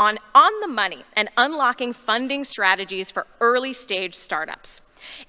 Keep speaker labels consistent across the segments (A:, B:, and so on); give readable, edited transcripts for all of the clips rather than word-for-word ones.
A: on the money and unlocking funding strategies for early stage startups.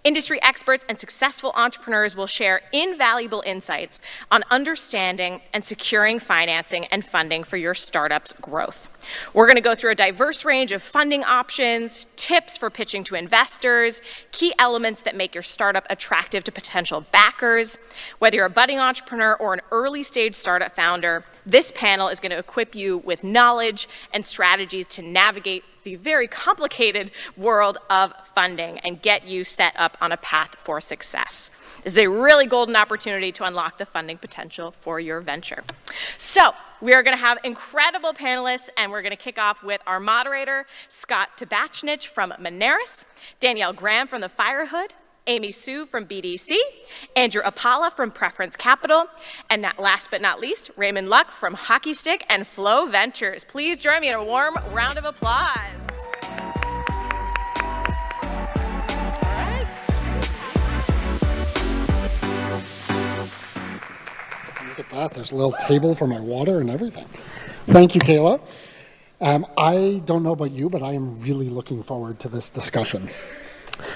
A: Industry experts and successful entrepreneurs will share invaluable insights on understanding and securing financing and funding for your startup's growth. We're going to go through a diverse range of funding options, tips for pitching to investors, key elements that make your startup attractive to potential backers. Whether you're a budding entrepreneur or an early stage startup founder, this panel is going to equip you with knowledge and strategies to navigate the very complicated world of funding and get you set up on a path for success. This is a really golden opportunity to unlock the funding potential for your venture. So we are going to have incredible panelists, and we're going to kick off with our moderator, Scott Tabachnich from Moneris, Danielle Graham from the Firehood, Amy Sue from BDC, Andrew Apala from Preference Capital, and last but not least, Raymond Luk from Hockey Stick and Flow Ventures. Please join me in a warm round of applause.
B: Look at that, there's a little table for my water and everything. Thank you, Kayla. I don't know about you, but I am really looking forward to this discussion.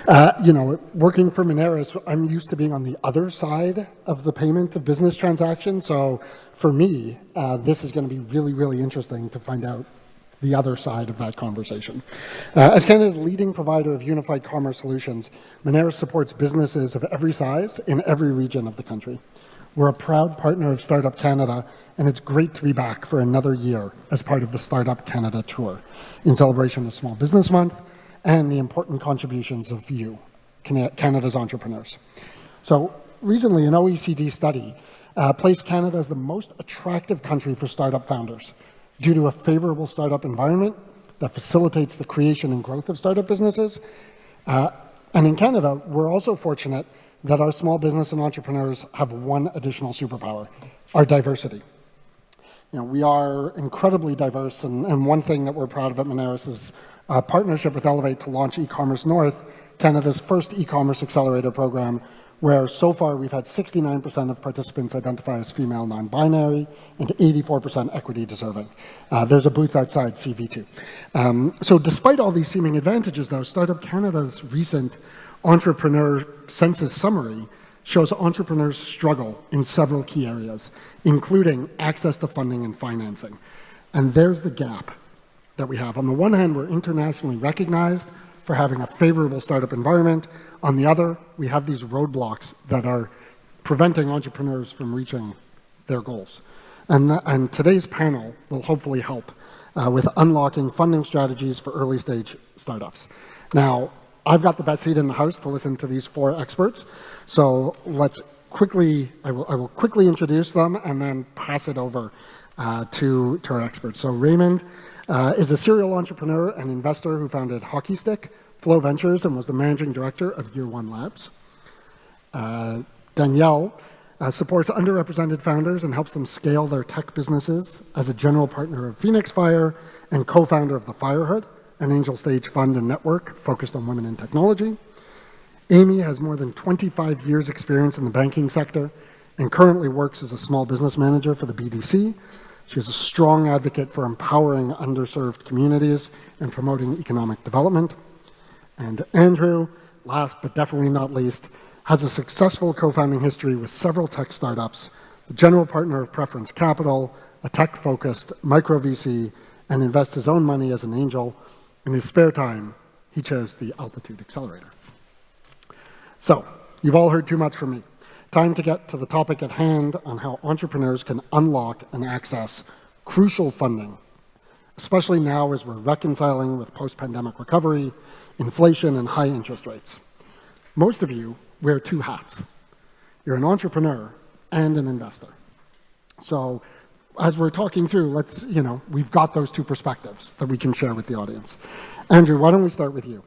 B: Working for Moneris, I'm used to being on the other side of the payment of business transactions. So for me, this is going to be really, really interesting to find out the other side of that conversation. As Canada's leading provider of unified commerce solutions, Moneris supports businesses of every size in every region of the country. We're a proud partner of Startup Canada, and it's great to be back for another year as part of the Startup Canada Tour in celebration of Small Business Month and the important contributions of you, Canada's entrepreneurs. So recently, an OECD study placed Canada as the most attractive country for startup founders due to a favorable startup environment that facilitates the creation and growth of startup businesses. And in Canada, we're also fortunate that our small business and entrepreneurs have one additional superpower, our diversity. We are incredibly diverse, and one thing that we're proud of at Moneris is a partnership with Elevate to launch e-commerce North, Canada's first e-commerce accelerator program, where so far we've had 69% of participants identify as female non-binary and 84% equity deserving. There's a booth outside CV2. So despite all these seeming advantages, though, Startup Canada's recent entrepreneur census summary shows entrepreneurs struggle in several key areas, including access to funding and financing. And there's the gap that we have. On the one hand, we're internationally recognized for having a favorable startup environment. On the other, we have these roadblocks that are preventing entrepreneurs from reaching their goals. And today's panel will hopefully help with unlocking funding strategies for early stage startups. Now, I've got the best seat in the house to listen to these four experts. So let's quickly, I will quickly introduce them and then pass it over to our experts. So Raymond is a serial entrepreneur and investor who founded Hockey Stick, Flow Ventures, and was the managing director of Year One Labs. Danielle supports underrepresented founders and helps them scale their tech businesses as a general partner of Phoenix Fire and co-founder of the Firehood, an angel stage fund and network focused on women in technology. Amy has more than 25 years experience in the banking sector and currently works as a small business manager for the BDC. She is a strong advocate for empowering underserved communities and promoting economic development. And Andrew, last but definitely not least, has a successful co-founding history with several tech startups, the general partner of Preference Capital, a tech-focused micro VC, and invests his own money as an angel. In his spare time, he chairs the Altitude Accelerator. So, you've all heard too much from me. Time to get to the topic at hand on how entrepreneurs can unlock and access crucial funding, especially now as we're reconciling with post-pandemic recovery, inflation, and high interest rates. Most of you wear two hats. You're an entrepreneur and an investor. So as we're talking through, we've got those two perspectives that we can share with the audience. Andrew, why don't we start with you?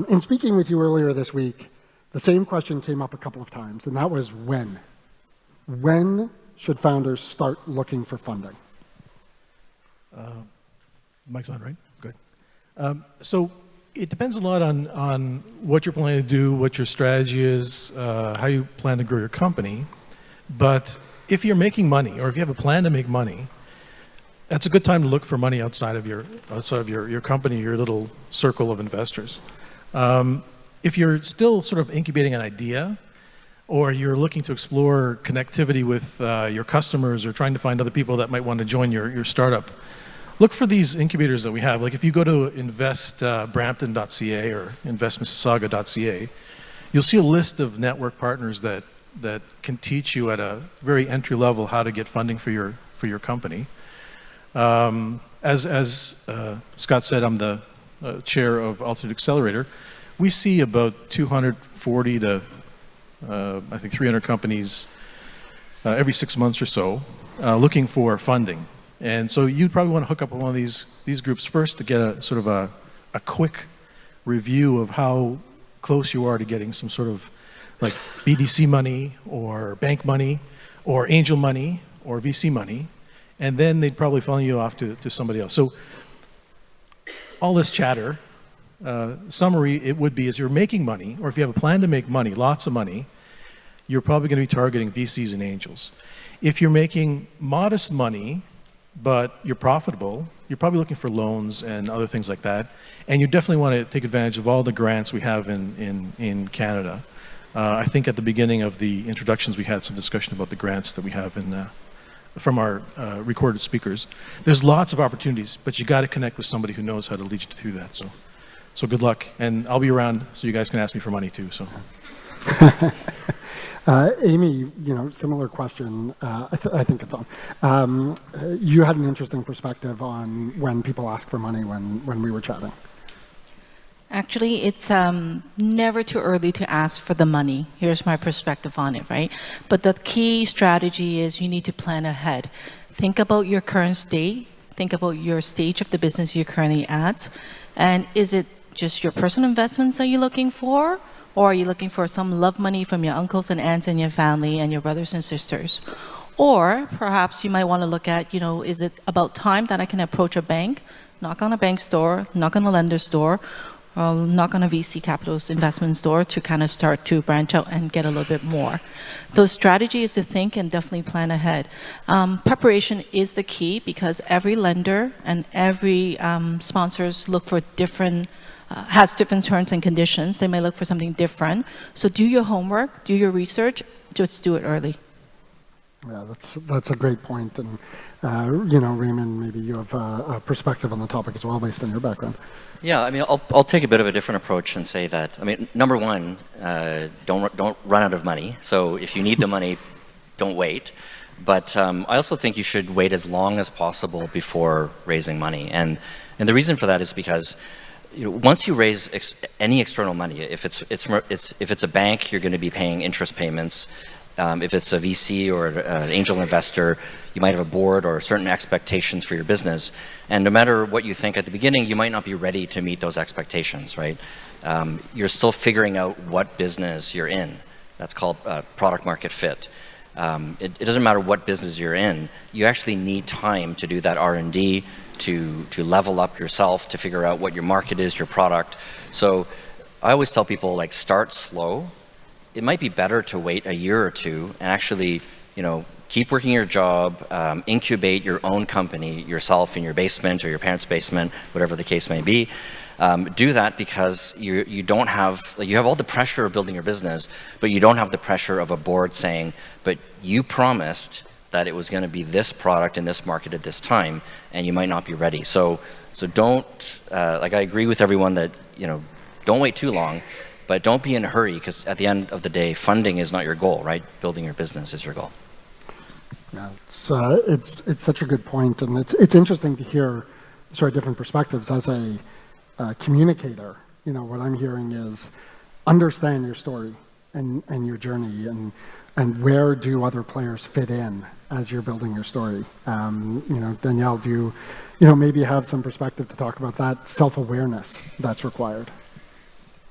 B: In speaking with you earlier this week, the same question came up a couple of times, and that was when. When should founders start looking for funding?
C: Mic's on, right? Good. So it depends a lot on what you're planning to do, what your strategy is, how you plan to grow your company. But if you're making money, or if you have a plan to make money, that's a good time to look for money outside of your company, your little circle of investors. If you're still sort of incubating an idea, or you're looking to explore connectivity with your customers or trying to find other people that might want to join your startup, look for these incubators that we have. Like if you go to investbrampton.ca or investmississauga.ca, you'll see a list of network partners that can teach you at a very entry level how to get funding for your company. As Scott said, I'm the chair of Altitude Accelerator. We see about 240 to I think 300 companies every 6 months or so looking for funding. And so you'd probably want to hook up with one of these groups first to get a sort of a quick review of how close you are to getting some sort of like BDC money or bank money or angel money or VC money. And then they'd probably funnel you off to somebody else. So all this chatter, summary, it would be, is you're making money, or if you have a plan to make money, lots of money, you're probably going to be targeting VCs and angels. If you're making modest money, but you're profitable, you're probably looking for loans and other things like that. And you definitely want to take advantage of all the grants we have in Canada. I think at the beginning of the introductions, we had some discussion about the grants that we have from our recorded speakers. There's lots of opportunities, but you got to connect with somebody who knows how to lead you through that. So good luck, and I'll be around so you guys can ask me for money too. So.
B: Amy, similar question. I think it's on. You had an interesting perspective on when people ask for money when we were chatting.
D: Actually, it's never too early to ask for the money. Here's my perspective on it, right? But the key strategy is you need to plan ahead. Think about your current state. Think about your stage of the business you're currently at. And is it just your personal investments that you're looking for? Or are you looking for some love money from your uncles and aunts and your family and your brothers and sisters? Or perhaps you might want to look at, is it about time that I can approach a bank, knock on a bank's door, knock on a lender's door, or knock on a VC capital's investment door to kind of start to branch out and get a little bit more. The strategy is to think and definitely plan ahead. Preparation is the key because every lender and every sponsors look for different has different terms and conditions. They may look for something different. So do your homework, do your research, just do it early.
B: Yeah, that's a great point. And, Raymond, maybe you have a perspective on the topic as well based on your background.
E: Yeah, I mean, I'll take a bit of a different approach and say that, I mean, number one, don't run out of money. So if you need the money, don't wait. But I also think you should wait as long as possible before raising money. And the reason for that is because once you raise any external money, if it's a bank, you're going to be paying interest payments. If it's a VC or an angel investor, you might have a board or certain expectations for your business. And no matter what you think at the beginning, you might not be ready to meet those expectations, right? You're still figuring out what business you're in. That's called product market fit. It doesn't matter what business you're in. You actually need time to do that R&D, to level up yourself, to figure out what your market is, your product. So I always tell people, like, start slow. It might be better to wait a year or two and actually, keep working your job, incubate your own company yourself in your basement or your parents' basement, whatever the case may be. Do that because you don't have, you have all the pressure of building your business, but you don't have the pressure of a board saying, but you promised that it was going to be this product in this market at this time, and you might not be ready. So don't, I agree with everyone that, don't wait too long, but don't be in a hurry, because at the end of the day, funding is not your goal, right? Building your business is your goal.
B: Yeah, it's such a good point, and it's interesting to hear sort of different perspectives. As a communicator, what I'm hearing is understand your story and your journey, and where do other players fit in as you're building your story. Danielle, do you maybe have some perspective to talk about that self-awareness that's required?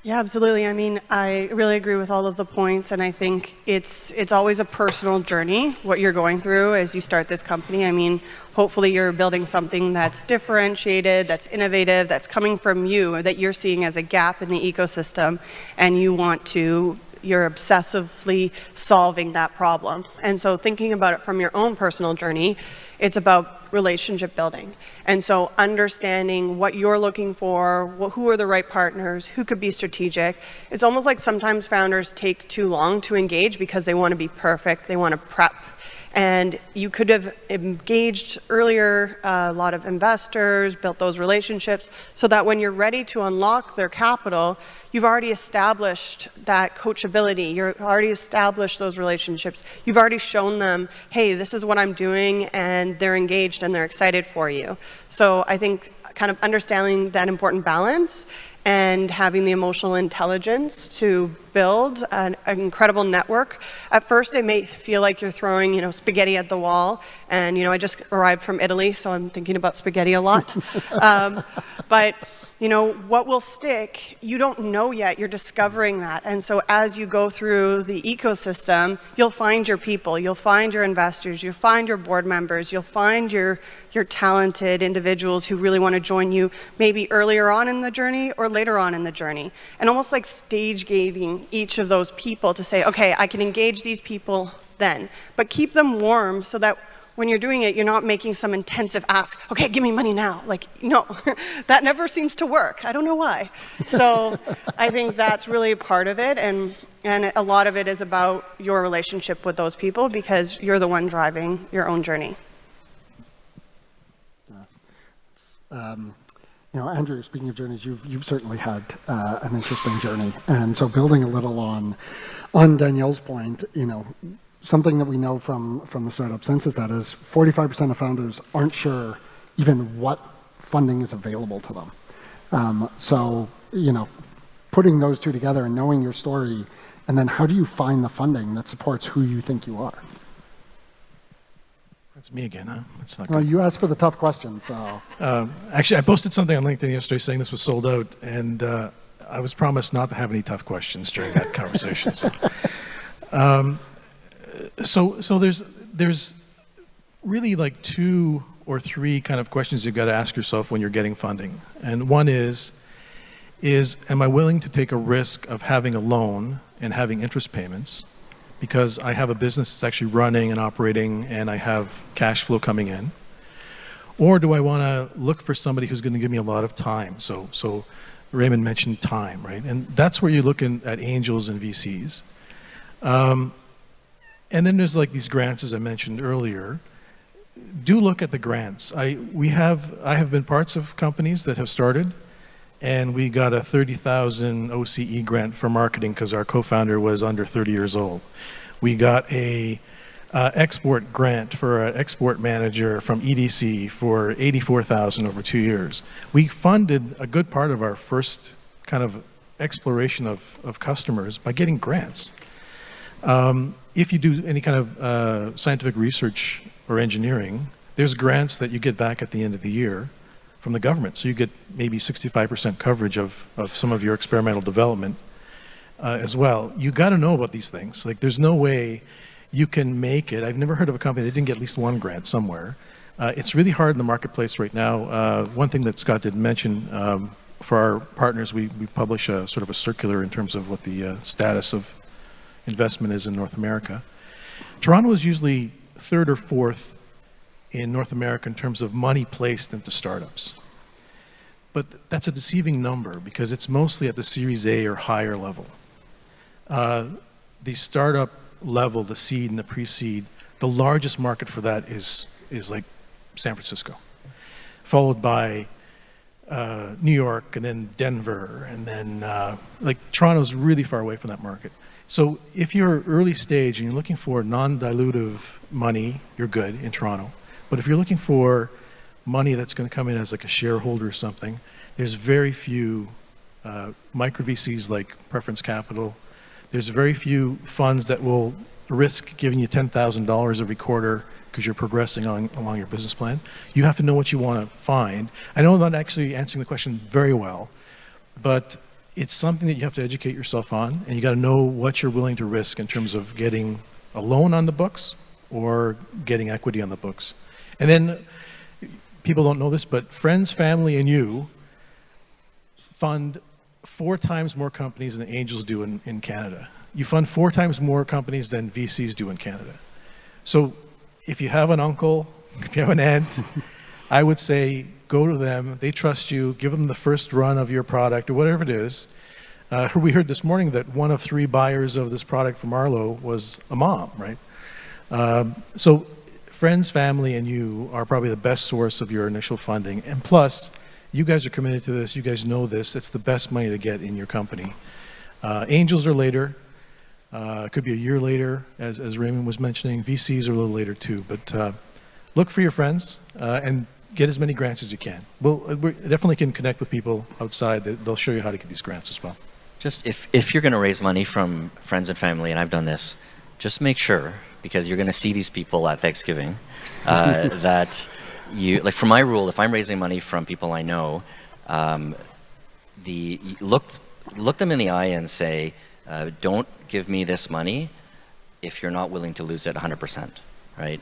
F: Yeah, absolutely. I mean, I really agree with all of the points, and I think it's always a personal journey, what you're going through as you start this company. I mean, hopefully you're building something that's differentiated, that's innovative, that's coming from you, that you're seeing as a gap in the ecosystem, and you're obsessively solving that problem. And so thinking about it from your own personal journey, It's about relationship building. And so understanding what you're looking for, who are the right partners, who could be strategic. It's almost like sometimes founders take too long to engage because they want to be perfect, they want to prep. And you could have engaged earlier a lot of investors, built those relationships, so that when you're ready to unlock their capital, you've already established that coachability, you've already established those relationships, you've already shown them, hey, this is what I'm doing, and they're engaged and they're excited for you. So I think kind of understanding that important balance and having the emotional intelligence to build an incredible network. At first, it may feel like you're throwing, spaghetti at the wall. And, I just arrived from Italy, so I'm thinking about spaghetti a lot. But, what will stick, you don't know yet. You're discovering that. And so as you go through the ecosystem, you'll find your people, you'll find your investors, you'll find your board members, you'll find your talented individuals who really want to join you maybe earlier on in the journey or later on in the journey. And almost like stage gating each of those people to say, okay, I can engage these people then, but keep them warm so that when you're doing it, you're not making some intensive ask, okay, give me money now. Like, no, that never seems to work. I don't know why. So I think that's really part of it. And a lot of it is about your relationship with those people because you're the one driving your own journey.
B: Andrew, speaking of journeys, you've certainly had an interesting journey. And so building a little on Danielle's point, something that we know from the startup census data is 45% of founders aren't sure even what funding is available to them. So, putting those two together and knowing your story, and then how do you find the funding that supports who you think you are?
C: That's me again, huh? That's not
B: Well,
C: good.
B: you asked for the tough question, so.
C: Actually, I posted something on LinkedIn yesterday saying this was sold out, and I was promised not to have any tough questions during that conversation. So there's really like 2 or 3 kind of questions you've got to ask yourself when you're getting funding. And one is am I willing to take a risk of having a loan and having interest payments because I have a business that's actually running and operating and I have cash flow coming in? Or do I want to look for somebody who's going to give me a lot of time? So Raymond mentioned time, right? And that's where you're looking at angels and VCs. And then there's like these grants, as I mentioned earlier. Do look at the grants. I have been parts of companies that have started, and we got a 30,000 OCE grant for marketing because our co-founder was under 30 years old. We got a export grant for an export manager from EDC for 84,000 over 2 years. We funded a good part of our first kind of exploration of customers by getting grants. If you do any kind of scientific research or engineering, there's grants that you get back at the end of the year from the government. So you get maybe 65% coverage of some of your experimental development as well. You got to know about these things. Like there's no way you can make it. I've never heard of a company that didn't get at least one grant somewhere. It's really hard in the marketplace right now. One thing that Scott did mention, for our partners, we publish a sort of a circular in terms of what the status of investment is in North America. Toronto is usually 3rd or 4th in North America in terms of money placed into startups. But that's a deceiving number because it's mostly at the Series A or higher level. The startup level, the seed and the pre-seed, the largest market for that is like San Francisco, followed by New York and then Denver, and then like Toronto's really far away from that market. So if you're early stage and you're looking for non-dilutive money, you're good in Toronto. But if you're looking for money that's going to come in as like a shareholder or something, there's very few micro VCs like Preference Capital. There's very few funds that will risk giving you $10,000 every quarter because you're progressing along your business plan. You have to know what you want to find. I know I'm not actually answering the question very well, but it's something that you have to educate yourself on, and you got to know what you're willing to risk in terms of getting a loan on the books or getting equity on the books. And then people don't know this, but friends, family, and you fund 4 times more companies than angels do in Canada. You fund 4 times more companies than VCs do in Canada. So if you have an uncle if you have an aunt, I would say go to them. They trust you. Give them the first run of your product or whatever it is. We heard this morning that 1 of 3 buyers of this product from Arlo was a mom, right? So friends, family, and you are probably the best source of your initial funding. And plus, you guys are committed to this. You guys know this. It's the best money to get in your company. Angels are later. It could be a year later, as Raymond was mentioning. VCs are a little later too. But look for your friends and get as many grants as you can. We definitely can connect with people outside. They'll show you how to get these grants as well.
E: Just if you're going to raise money from friends and family, and I've done this, just make sure, because you're going to see these people at Thanksgiving, that you, like for my rule, if I'm raising money from people I know, look them in the eye and say, don't give me this money if you're not willing to lose it 100%, right?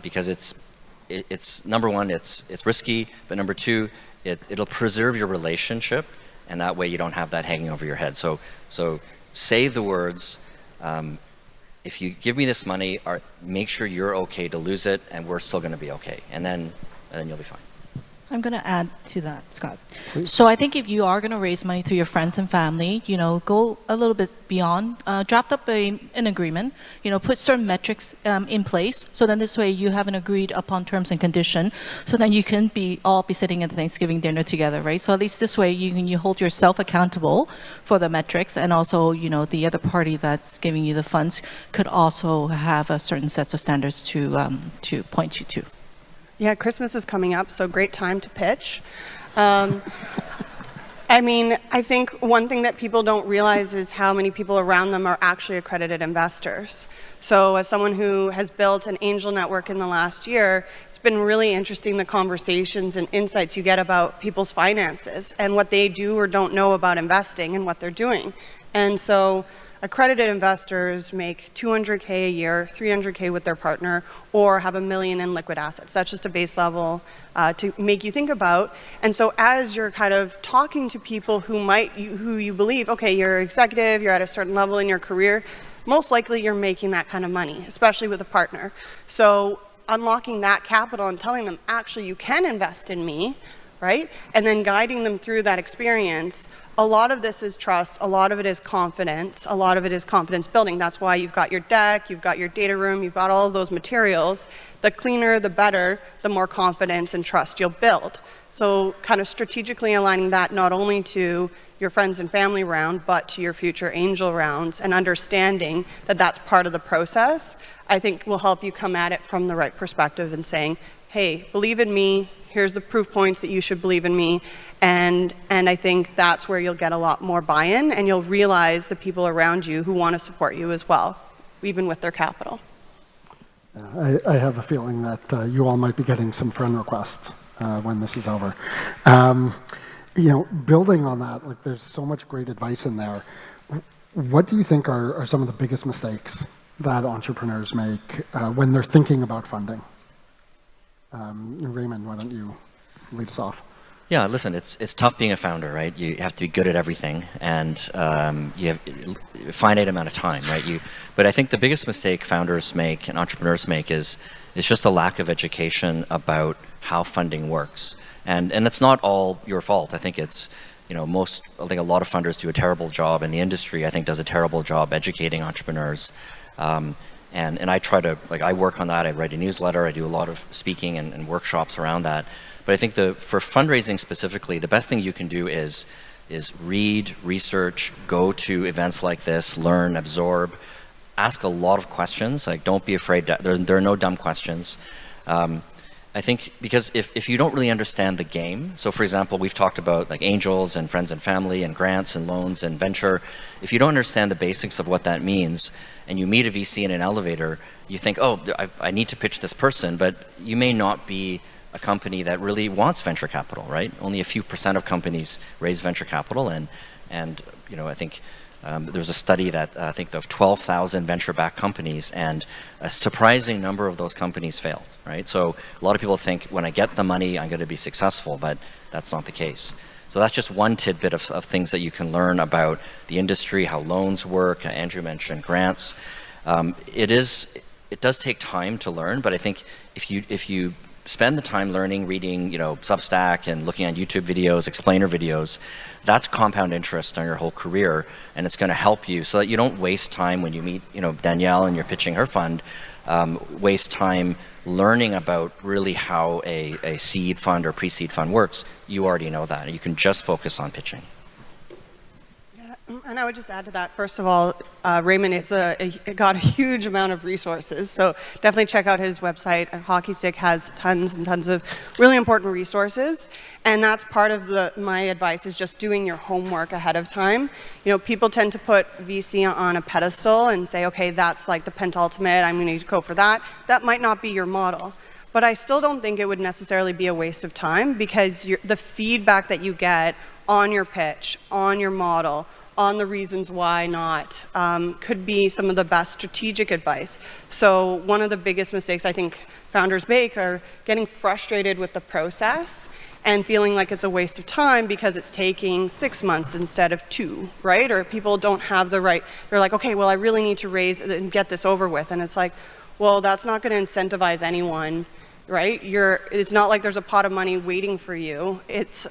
E: Because it's number one, it's risky, but number two, it'll preserve your relationship, and that way you don't have that hanging over your head. So say the words, if you give me this money, make sure you're okay to lose it, and we're still going to be okay, and then you'll be fine.
D: I'm going to add to that, Scott.
B: Please.
D: So I think if you are going to raise money through your friends and family, go a little bit beyond, draft up an agreement, put certain metrics in place, so then this way you have an agreed upon terms and condition, so then you can all be sitting at the Thanksgiving dinner together, right? So at least this way you hold yourself accountable for the metrics, and also, the other party that's giving you the funds could also have a certain sets of standards to point you to.
F: Yeah, Christmas is coming up, so great time to pitch. I think one thing that people don't realize is how many people around them are actually accredited investors. So as someone who has built an angel network in the last year, it's been really interesting the conversations and insights you get about people's finances and what they do or don't know about investing and what they're doing. And so accredited investors make $200K a year, $300K with their partner, or have $1 million in liquid assets. That's just a base level to make you think about. And so as you're kind of talking to people who you believe, okay, you're executive, you're at a certain level in your career, most likely you're making that kind of money, especially with a partner. So unlocking that capital and telling them, actually, you can invest in me, right? And then guiding them through that experience. A lot of this is trust, a lot of it is confidence, a lot of it is confidence building. That's why you've got your deck, you've got your data room, you've got all of those materials. The cleaner, the better, the more confidence and trust you'll build. So kind of strategically aligning that not only to your friends and family round, but to your future angel rounds, and understanding that that's part of the process, I think will help you come at it from the right perspective and saying, hey, believe in me, here's the proof points that you should believe in me. And I think that's where you'll get a lot more buy-in, and you'll realize the people around you who want to support you as well, even with their capital.
B: I have a feeling that you all might be getting some friend requests when this is over. Building on that, like there's so much great advice in there. What do you think are some of the biggest mistakes that entrepreneurs make when they're thinking about funding? Raymond, why don't you lead us off?
E: Yeah, listen, it's tough being a founder, right? You have to be good at everything, and you have a finite amount of time, right? But I think the biggest mistake founders make and entrepreneurs make is just a lack of education about how funding works, and it's not all your fault. I think it's I think a lot of funders do a terrible job, and the industry I think does a terrible job educating entrepreneurs. And I try to, I work on that. I write a newsletter. I do a lot of speaking and workshops around that. But I think for fundraising specifically, the best thing you can do is read, research, go to events like this, learn, absorb, ask a lot of questions. Like, don't be afraid. There are no dumb questions. I think because if you don't really understand the game, so for example, we've talked about like angels and friends and family and grants and loans and venture. If you don't understand the basics of what that means, and you meet a VC in an elevator, you think, oh, I need to pitch this person, but you may not be a company that really wants venture capital, right? Only a few % of companies raise venture capital, and I think there's a study that I think of 12,000 venture-backed companies, and a surprising number of those companies failed, right? So a lot of people think when I get the money, I'm going to be successful, but that's not the case. So that's just one tidbit of things that you can learn about the industry, how loans work. Andrew mentioned grants. It is it does take time to learn, but I think if you spend the time learning, reading, Substack and looking at YouTube videos, explainer videos, that's compound interest on your whole career, and it's going to help you so that you don't waste time when you meet, Danielle and you're pitching her fund, waste time learning about really how a seed fund or pre-seed fund works. You already know that. You can just focus on pitching.
F: And I would just add to that, first of all, Raymond got a huge amount of resources, so definitely check out his website. Hockey Stick has tons and tons of really important resources, and that's part of my advice is just doing your homework ahead of time. People tend to put VC on a pedestal and say, okay, that's like the pentultimate, I'm going to go for that. That might not be your model. But I still don't think it would necessarily be a waste of time, because the feedback that you get on your pitch, on your model, on the reasons why not, could be some of the best strategic advice. So one of the biggest mistakes I think founders make are getting frustrated with the process and feeling like it's a waste of time because it's taking 6 months instead of 2, right? Or people don't have the right, they're like, okay, well, I really need to raise and get this over with. And it's like, well, that's not going to incentivize anyone, right? It's not like there's a pot of money waiting for you. It's,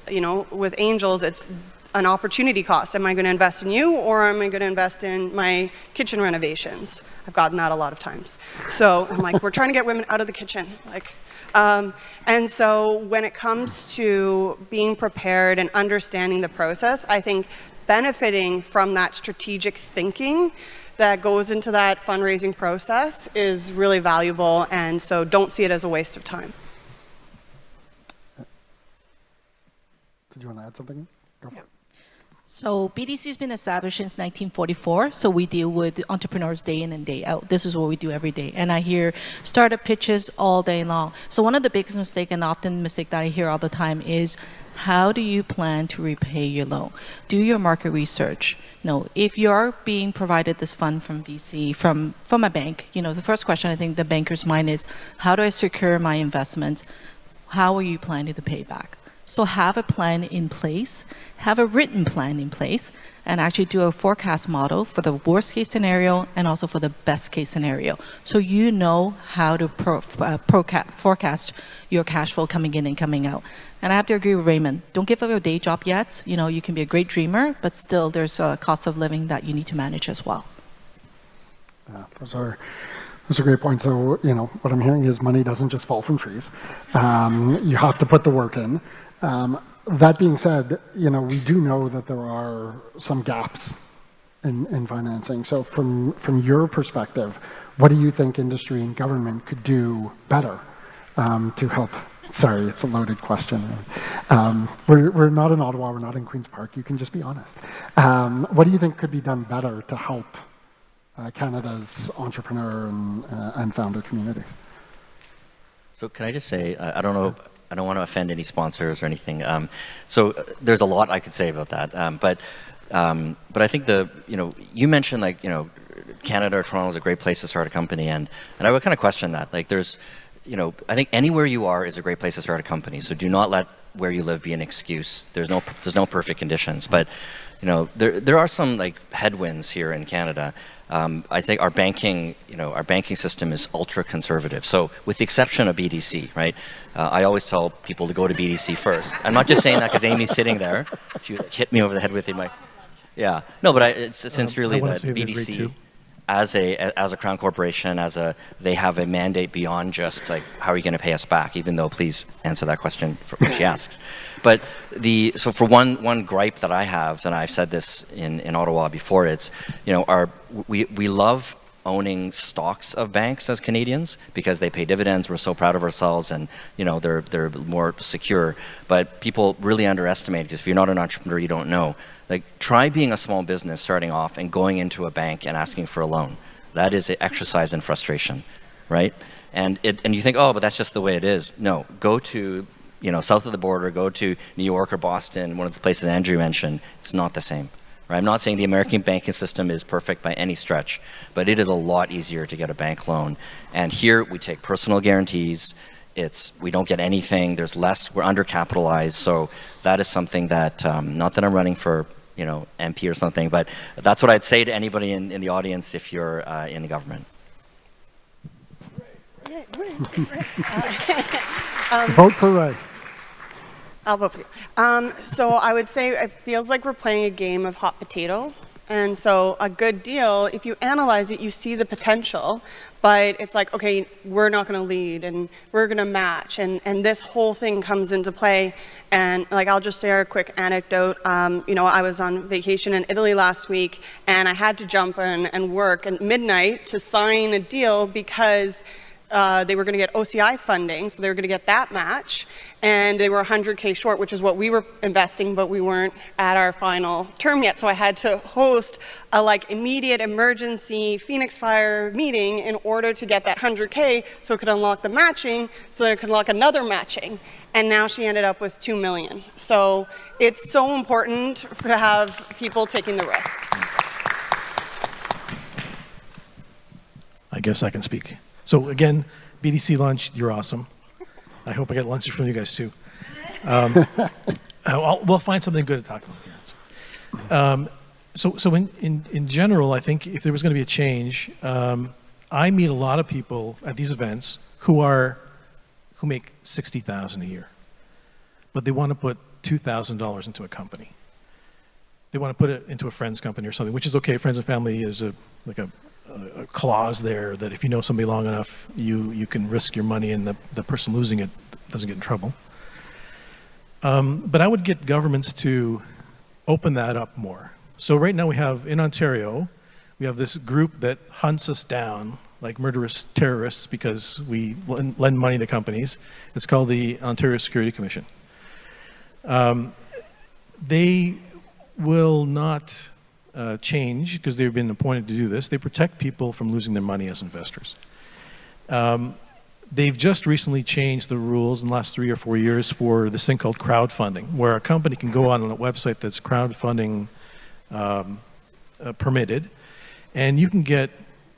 F: with angels, it's an opportunity cost. Am I going to invest in you, or am I going to invest in my kitchen renovations? I've gotten that a lot of times. So I'm like, we're trying to get women out of the kitchen. And so when it comes to being prepared and understanding the process, I think benefiting from that strategic thinking that goes into that fundraising process is really valuable, and so don't see it as a waste of time.
B: Did you want to add something? Go for it.
D: So BDC has been established since 1944, so we deal with entrepreneurs day in and day out. This is what we do every day. And I hear startup pitches all day long. So one of the biggest mistakes, and often mistake that I hear all the time, is how do you plan to repay your loan? Do your market research. No, if you're being provided this fund from VC, from a bank, the first question I think the banker's mind is, how do I secure my investment? How are you planning to pay back? So have a plan in place, have a written plan in place, and actually do a forecast model for the worst case scenario and also for the best case scenario. So you know how to forecast your cash flow coming in and coming out. And I have to agree with Raymond. Don't give up your day job yet. You can be a great dreamer, but still there's a cost of living that you need to manage as well.
B: Those are great points. So, what I'm hearing is money doesn't just fall from trees. You have to put the work in. That being said, we do know that there are some gaps in financing. So from your perspective, what do you think industry and government could do better to help? Sorry, it's a loaded question. We're not in Ottawa, we're not in Queen's Park. You can just be honest. What do you think could be done better to help Canada's entrepreneur and founder communities?
E: So can I just say, I don't know, I don't want to offend any sponsors or anything. So there's a lot I could say about that. But I think you mentioned Canada or Toronto is a great place to start a company, and I would kind of question that. There's, I think anywhere you are is a great place to start a company. So do not let where you live be an excuse. There's no perfect conditions, but there are some headwinds here in Canada. I think our banking system is ultra conservative. So with the exception of BDC, right? I always tell people to go to BDC first. I'm not just saying that because Amy's sitting there. She hit me over the head with it. Yeah. No, but it's sincerely that BDC, as a Crown Corporation, they have a mandate beyond just how are you going to pay us back? Even though, please answer that question when she asks. But so for one gripe that I have, and I've said this in Ottawa before, it's we love owning stocks of banks as Canadians because they pay dividends. We're so proud of ourselves, and they're more secure. But people really underestimate, because if you're not an entrepreneur, you don't know. Try being a small business starting off and going into a bank and asking for a loan. That is an exercise in frustration, right? And you think, oh, but that's just the way it is. No, go to south of the border, go to New York or Boston, one of the places Andrew mentioned. It's not the same. Right? I'm not saying the American banking system is perfect by any stretch, but it is a lot easier to get a bank loan. And here we take personal guarantees. We don't get anything. There's less. We're undercapitalized. So that is something that, not that I'm running for MP or something, but that's what I'd say to anybody in the audience if you're in the government.
B: Vote for Ray.
F: I'll vote for you. So I would say it feels like we're playing a game of hot potato. And so a good deal, if you analyze it, you see the potential, but it's like, okay, we're not going to lead and we're going to match. And this whole thing comes into play. And like, I'll just share a quick anecdote. You know, I was on vacation in Italy last week and I had to jump in and work at midnight to sign a deal because they were going to get OCI funding, so they were going to get that match, and they were 100K short, which is what we were investing, but we weren't at our final term yet. So I had to host a like immediate emergency Phoenix Fire meeting in order to get that 100K, so it could unlock the matching, so that it could unlock another matching. And now she ended up with 2 million. So it's so important to have people taking the risks.
C: I guess I can speak. So again, BDC lunch, you're awesome. I hope I get lunches from you guys too. We'll find something good to talk about. So in general, I think if there was going to be a change, I meet a lot of people at these events who make $60,000 a year, but they want to put $2,000 into a company. They want to put it into a friend's company or something, which is okay. Friends and family is a clause there that if you know somebody long enough, you can risk your money and the person losing it doesn't get in trouble. But I would get governments to open that up more. So right now we have, in Ontario, we have this group that hunts us down like murderous terrorists because we lend money to companies. It's called the Ontario Security Commission. They will not change because they've been appointed to do this. They protect people from losing their money as investors. They've just recently changed the rules in the last 3 or 4 years for this thing called crowdfunding, where a company can go on a website that's crowdfunding permitted, and you can get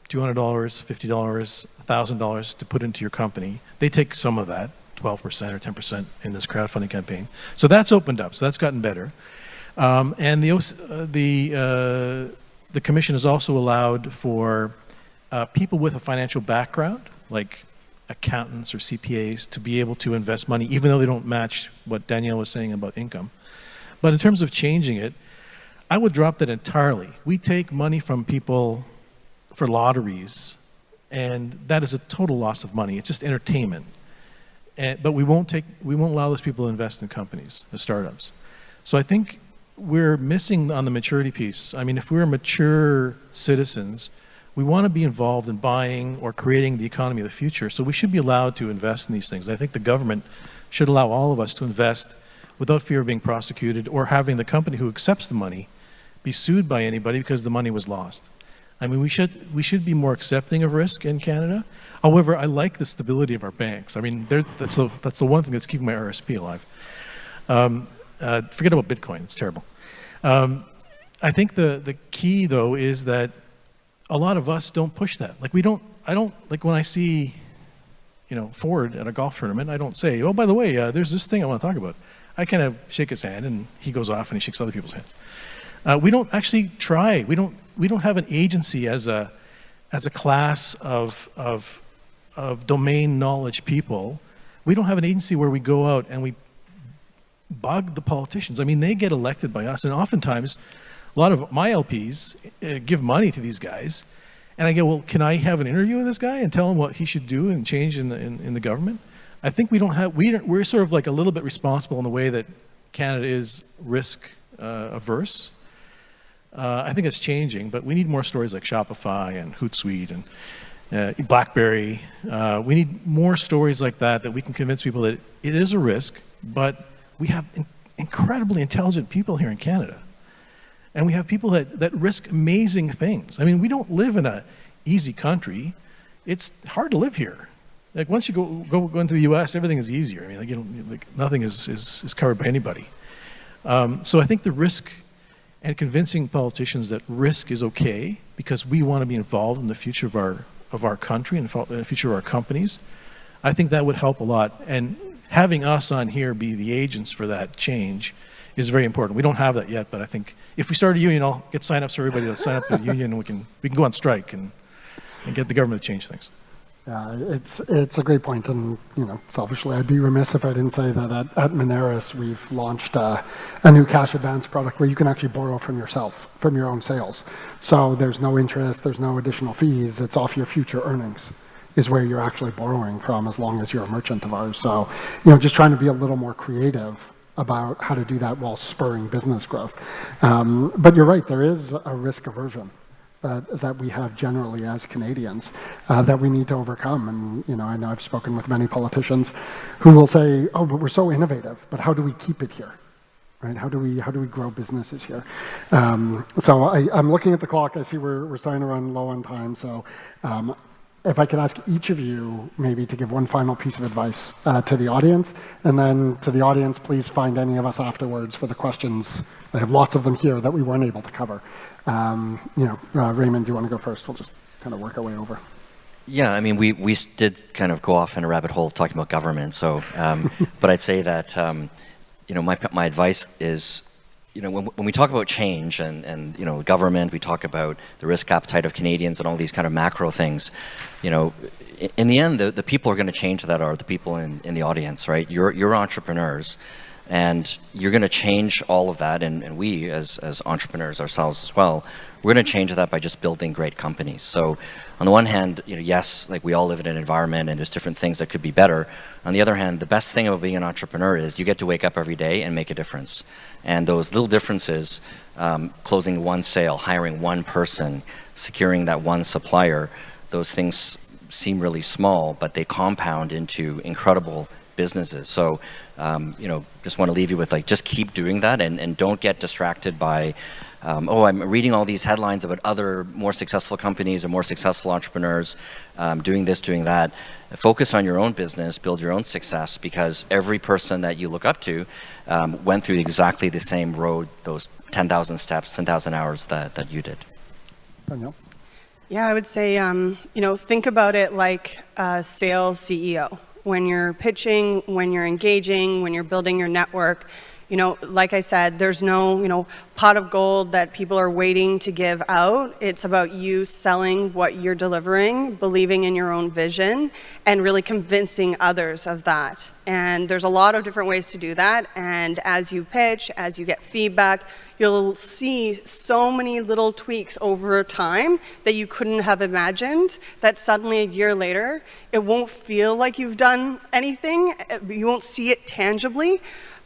C: $200, $50, $1,000 to put into your company. They take some of that, 12% or 10% in this crowdfunding campaign. So that's opened up, so that's gotten better. And the commission has also allowed for people with a financial background, like accountants or CPAs, to be able to invest money, even though they don't match what Danielle was saying about income. But in terms of changing it, I would drop that entirely. We take money from people for lotteries, and that is a total loss of money. It's just entertainment. But we won't allow those people to invest in companies, the startups. So I think we're missing on the maturity piece. I mean, if we're mature citizens, we want to be involved in buying or creating the economy of the future. So we should be allowed to invest in these things. I think the government should allow all of us to invest without fear of being prosecuted or having the company who accepts the money be sued by anybody because the money was lost. I mean, we should be more accepting of risk in Canada. However, I like the stability of our banks. I mean, that's the one thing that's keeping my RSP alive. Forget about Bitcoin, it's terrible. I think the key though is that a lot of us don't push that. Like I don't, like when I see, Ford at a golf tournament, I don't say, oh, by the way, there's this thing I want to talk about. I kind of shake his hand and he goes off and he shakes other people's hands. We don't actually try. We don't have an agency as a class of domain knowledge people. We don't have an agency where we go out and we bug the politicians. I mean, they get elected by us, and oftentimes a lot of my LPs give money to these guys, and I go, well, can I have an interview with this guy and tell him what he should do and change in the government? I think we're sort of like a little bit responsible in the way that Canada is risk averse. I think it's changing, but we need more stories like Shopify and Hootsuite and BlackBerry. We need more stories like that we can convince people that it is a risk, but we have incredibly intelligent people here in Canada. And we have people that risk amazing things. I mean, we don't live in an easy country. It's hard to live here. Like once you go into the US, everything is easier. I mean, nothing is covered by anybody. So I think the risk and convincing politicians that risk is okay because we want to be involved in the future of our country and the future of our companies, I think that would help a lot. And having us on here be the agents for that change is very important. We don't have that yet, but I think if we start a union, I'll get sign-ups for everybody to sign up to a union, and we can go on strike and get the government to change things.
B: It's a great point, and selfishly, I'd be remiss if I didn't say that at Moneris we've launched a new cash advance product where you can actually borrow from yourself, from your own sales. So there's no interest, there's no additional fees. It's off your future earnings is where you're actually borrowing from, as long as you're a merchant of ours. So just trying to be a little more creative about how to do that while spurring business growth. But you're right, there is a risk aversion that we have generally as Canadians that we need to overcome. And I know I've spoken with many politicians who will say, "Oh, but we're so innovative. But how do we keep it here? Right? How do we grow businesses here?" So I'm looking at the clock. I see we're starting to run low on time. So if I could ask each of you maybe to give one final piece of advice to the audience, and then to the audience, please find any of us afterwards for the questions. I have lots of them here that we weren't able to cover. Raymond, do you want to go first? We'll just kind of work our way over.
E: Yeah, I mean, we did kind of go off in a rabbit hole talking about government. So, but I'd say that my advice is, when we talk about change and government, we talk about the risk appetite of Canadians and all these kind of macro things. In the end, the people are going to change that are the people in the audience, right? You're entrepreneurs. And you're going to change all of that, and we as entrepreneurs ourselves as well, we're going to change that by just building great companies. So on the one hand, yes, like we all live in an environment and there's different things that could be better. On the other hand, the best thing about being an entrepreneur is you get to wake up every day and make a difference. And those little differences, closing one sale, hiring one person, securing that one supplier, those things seem really small, but they compound into incredible businesses. So, just want to leave you with just keep doing that and don't get distracted by, I'm reading all these headlines about other more successful companies or more successful entrepreneurs doing this, doing that. Focus on your own business, build your own success, because every person that you look up to went through exactly the same road, those 10,000 steps, 10,000 hours that you did.
B: Danielle?
F: Yeah, I would say, think about it like a sales CEO. When you're pitching, when you're engaging, when you're building your network, like I said, there's no, pot of gold that people are waiting to give out. It's about you selling what you're delivering, believing in your own vision, and really convincing others of that. And there's a lot of different ways to do that. And as you pitch, as you get feedback, you'll see so many little tweaks over time that you couldn't have imagined, that suddenly a year later, it won't feel like you've done anything. You won't see it tangibly,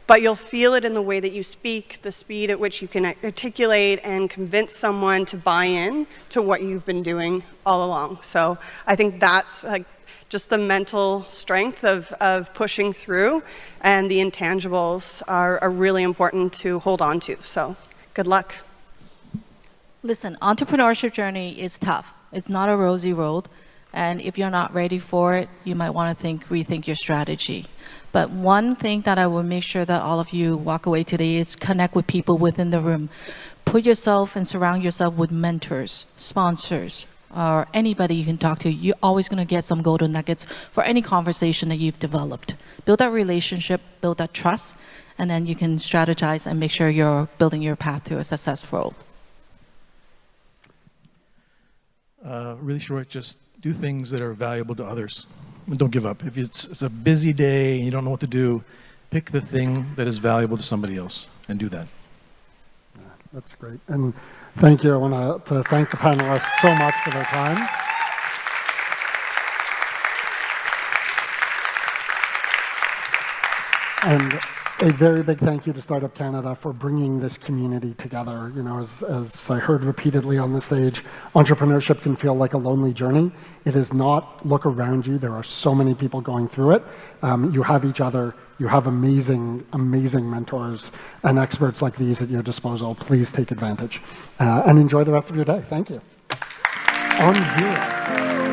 F: but you'll feel it in the way that you speak, the speed at which you can articulate and convince someone to buy in to what you've been doing all along. So I think that's just the mental strength of pushing through, and the intangibles are really important to hold on to. So good luck.
D: Listen, entrepreneurship journey is tough. It's not a rosy road. And if you're not ready for it, you might want to rethink your strategy. But one thing that I will make sure that all of you walk away today is connect with people within the room. Put yourself and surround yourself with mentors, sponsors, or anybody you can talk to. You're always going to get some golden nuggets for any conversation that you've developed. Build that relationship, build that trust, and then you can strategize and make sure you're building your path to a successful.
C: Really short, just do things that are valuable to others. And don't give up. If it's a busy day and you don't know what to do, pick the thing that is valuable to somebody else and do that.
B: Yeah, that's great. And thank you. I want to thank the panelists so much for their time. And a very big thank you to Startup Canada for bringing this community together. As I heard repeatedly on the stage, entrepreneurship can feel like a lonely journey. It is not. Look around you. There are so many people going through it. You have each other. You have amazing, amazing mentors and experts like these at your disposal. Please take advantage and enjoy the rest of your day. Thank you. On zero.